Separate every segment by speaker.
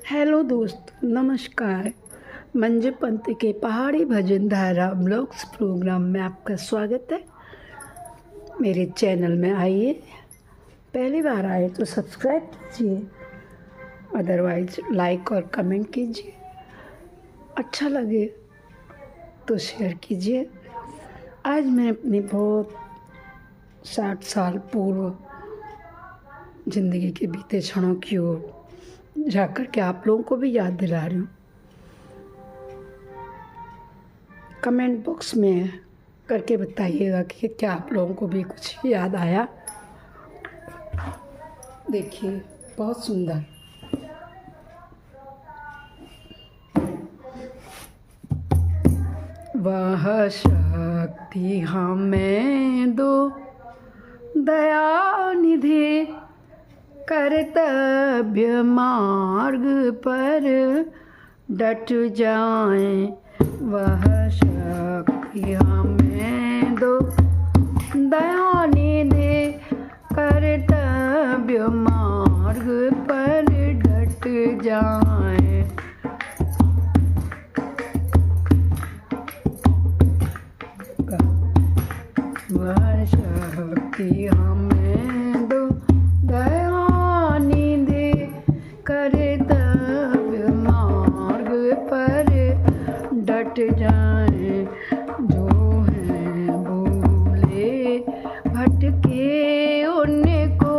Speaker 1: Hello दोस्तों, नमस्कार। मंजू पंत के पहाड़ी भजन धारा ब्लॉग्स प्रोग्राम में आपका स्वागत है। मेरे चैनल में आइए, पहली बार आए तो सब्सक्राइब कीजिए, अदरवाइज लाइक और कमेंट कीजिए। अच्छा लगे तो शेयर कीजिए। आज मैं अपनी बहुत 60 साल पूर्व ज़िंदगी के बीते क्षणों की ओर जाकर के आप लोगों को भी याद दिला रही हूँ। कमेंट बॉक्स में करके बताइएगा कि क्या आप लोगों को भी कुछ याद आया। देखिए, बहुत सुंदर। वह शक्ति हमें दो दया निधि, कर्तव्य मार्ग पर डट जाएं। वह शक्ति हमें दो दया निधि, कर्तव्य मार्ग पर डट जाएं। वह शक्ति हमें दो दया निधि, कर्तव्य मार्ग पर डट जाएं। जो हैं भूले भटके उनको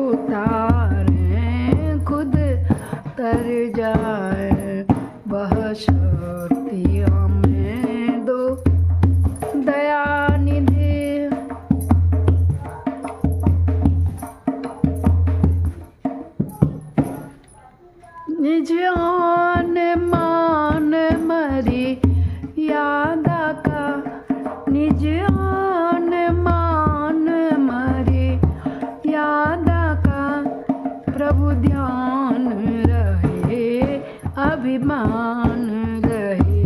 Speaker 1: उतारें, खुद तर जाए। वह शक्ति हमें दो दया निधि, निज आन मान मर्यादा का, निज आन मान मर्यादा का प्रभु ध्यान रहे, अभिमान रहे।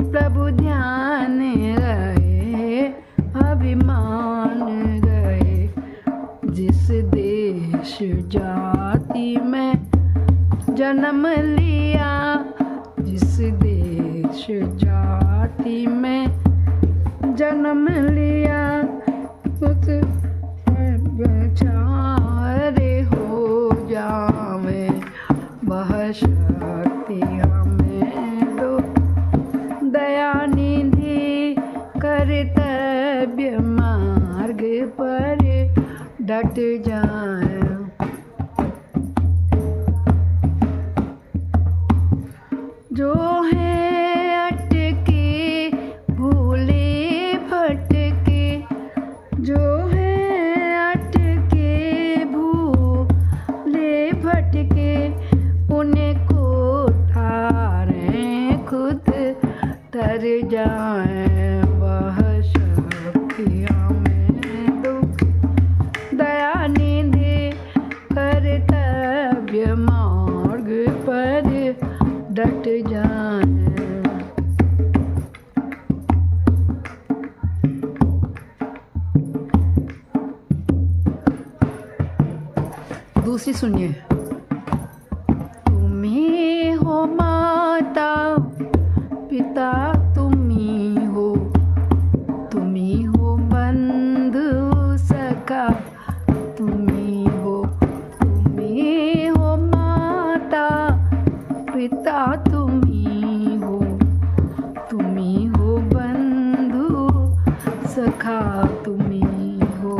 Speaker 1: प्रभु ध्यान रहे, अभिमान रहे। जिस देश जाति में जन्म लिया, जिस देश जाति में जन्म लिया, उस बेचारे हो जावे। वह शक्ति हमें दो दया निधि, कर्तव्य मार्ग पर डट जाए। जो है अटके भूले भटके, जो है अटके भूले भटके, उन्हें को तारें, खुद तर जाएं। वह शक्ति हमें दो दया निधि, कर्तव्य मार्ग पर डट जाएं। दूसरी सुनिए। तुम्ही हो माता पिता, तुम्ही हो बंधु सखा, तुम्ही हो माता पिता, तुम्ही हो बंधु सखा, तुम्ही हो।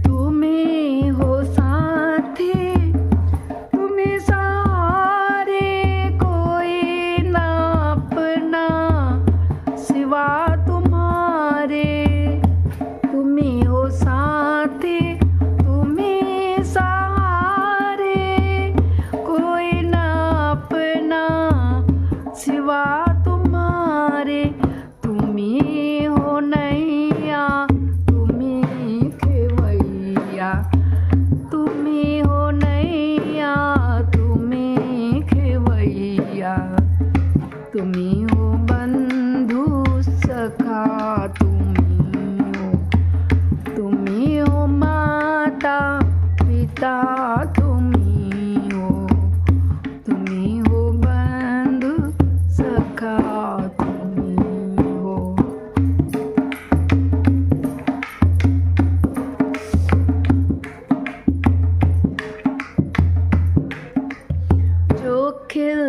Speaker 1: तुम्ही हो साथी, तुम्ही सहारे, कोई ना अपना सिवा तुम्हारे।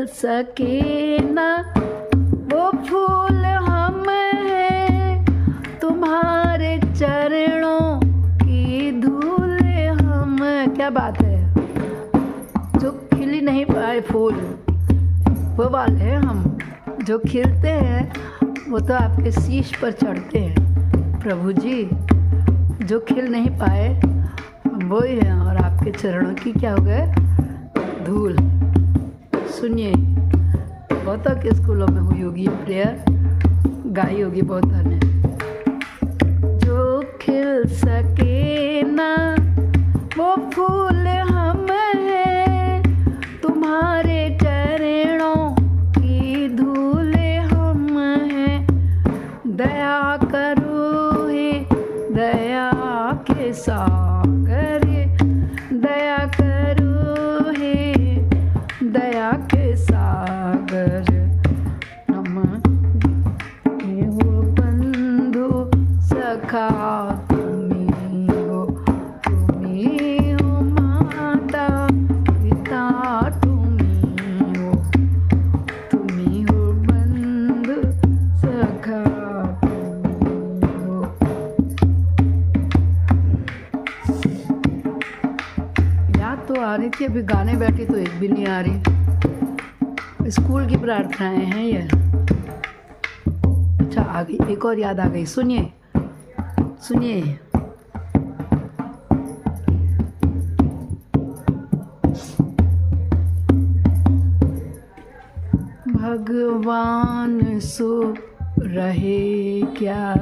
Speaker 1: सके ना वो फूल हम हैं, तुम्हारे चरणों की धूल हम। क्या बात है, जो खिल ही नहीं पाए फूल वो वाले हैं हम, जो खिलते हैं वो तो आपके शीश पर चढ़ते हैं प्रभु जी। जो खिल नहीं पाए वो ही हैं और आपके चरणों की क्या हो गए, धूल। सुनिए, बहुतों के स्कूलों में हुई होगी ये प्रेयर, गाई होगी बहुतों ने। जो खिल सके ना वो फूल हम हैं, तुम्हारे चरणों की धूल हम हैं। दया करो हे दया के सागर, दया करो हे दया के सागर। हम हो बंधु सखा तुम्ही हो, तुम्ही हो माता पिता तुम्ही हो बंधु सखा तुम्ही हो। याद तो आ रही थी, अभी गाने बैठी तो एक भी नहीं आ रही। स्कूल की प्रार्थनाएं हैं ये। अच्छा आ गई, एक और याद आ गई, सुनिए सुनिए। भगवान सो रहे क्या,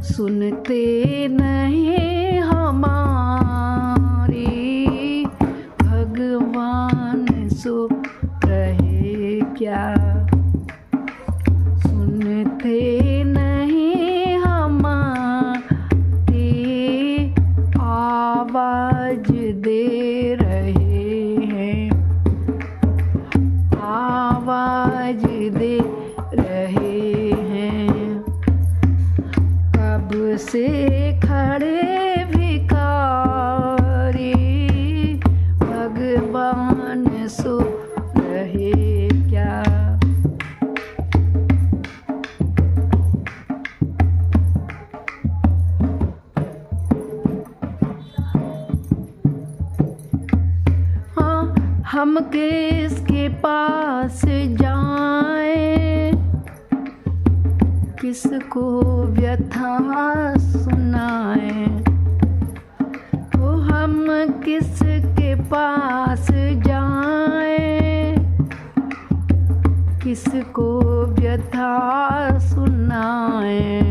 Speaker 1: सुनते नहीं हमारी। भगवान सो रहे क्या, सुनते नहीं हमारी। आवाज दे रहे हैं, आवाज दे रहे हैं। कब से खड़े भिखारी, भगवान सो रहे क्या। हाँ, हम किसके पास जाएं, किसको व्यथा सुनाएं। ओ हम किसके पास जाएं, किसको व्यथा सुनाएं।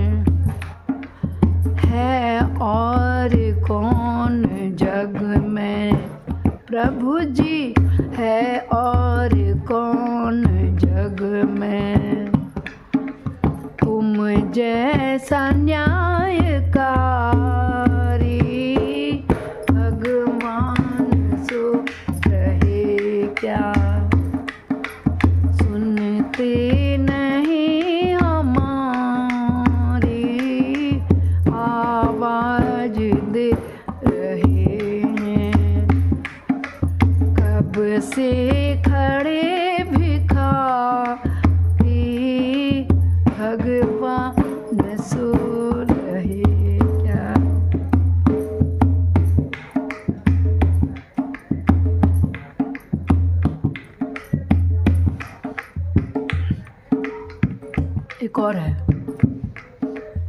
Speaker 1: है और कौन जग में प्रभु जी, है और कौन जग में तुम जैसा न्यायकारी। भगवान सो रहे क्या, सुनते नहीं हमारी। आवाज दे रहे हैं, कब से खड़े भिखारी। भगवान सो रहे क्या। एक और है,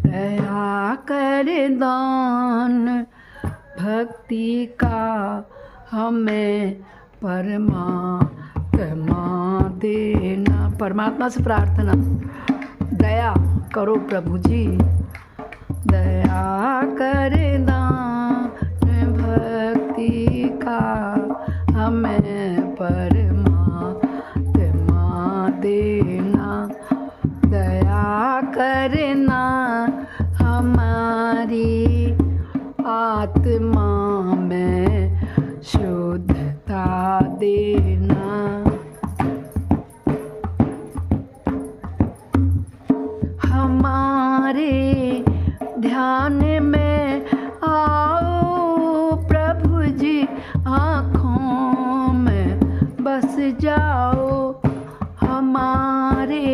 Speaker 1: दया कर दान भक्ति का हमें परमात्मा देना। परमात्मा से प्रार्थना, दया करो प्रभु जी, दया कर दान भक्ति का हमें परमात्मा देना। दया करना हमारी आत्मा में शुद्धता देना। हमारे ध्यान में आओ प्रभु जी, आँखों में बस जाओ हमारे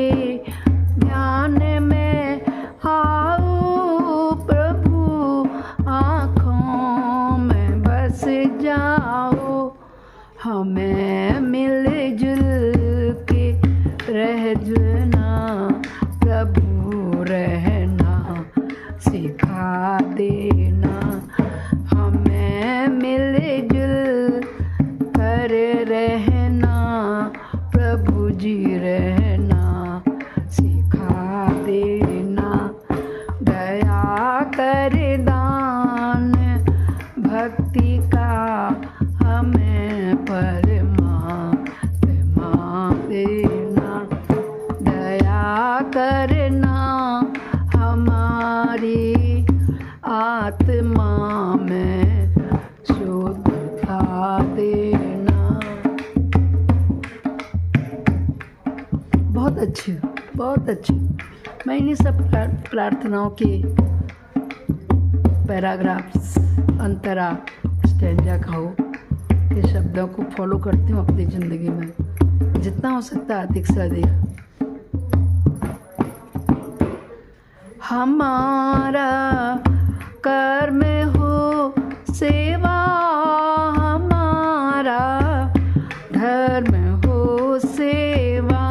Speaker 1: ध्यान में आओ प्रभु, आँखों में बस जाओ, हमें मिलजुल के रहना प्रभु, रहना सिखा देना, हमें मिलजुल कर रहना प्रभु जी, रहना सिखा देना। दया कर दान भक्ति का हमें परमात्मा देना, दया करना हमारी आत्मा में शुद्धता देना। बहुत अच्छी, बहुत अच्छी। मैं इन्हीं सब प्रार्थनाओं के पैराग्राफ्स, अंतरा, स्टैंजा कहो के शब्दों को फॉलो करती हूँ अपनी ज़िंदगी में, जितना हो सकता है अधिक से अधिक। हमारा कर्म हो सेवा, हमारा धर्म हो सेवा,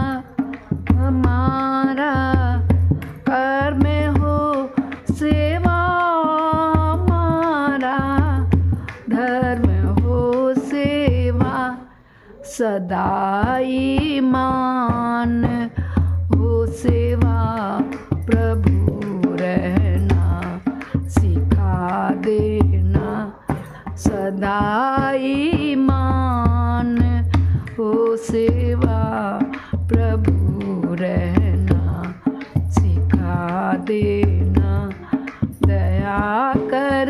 Speaker 1: हमारा कर्म हो सेवा, हमारा धर्म हो सेवा, सदा ईमान हो सेवा प्रभु, रहना सिखा देना, सदा ईमान हो सेवा प्रभु, रहना सिखा देना। दया कर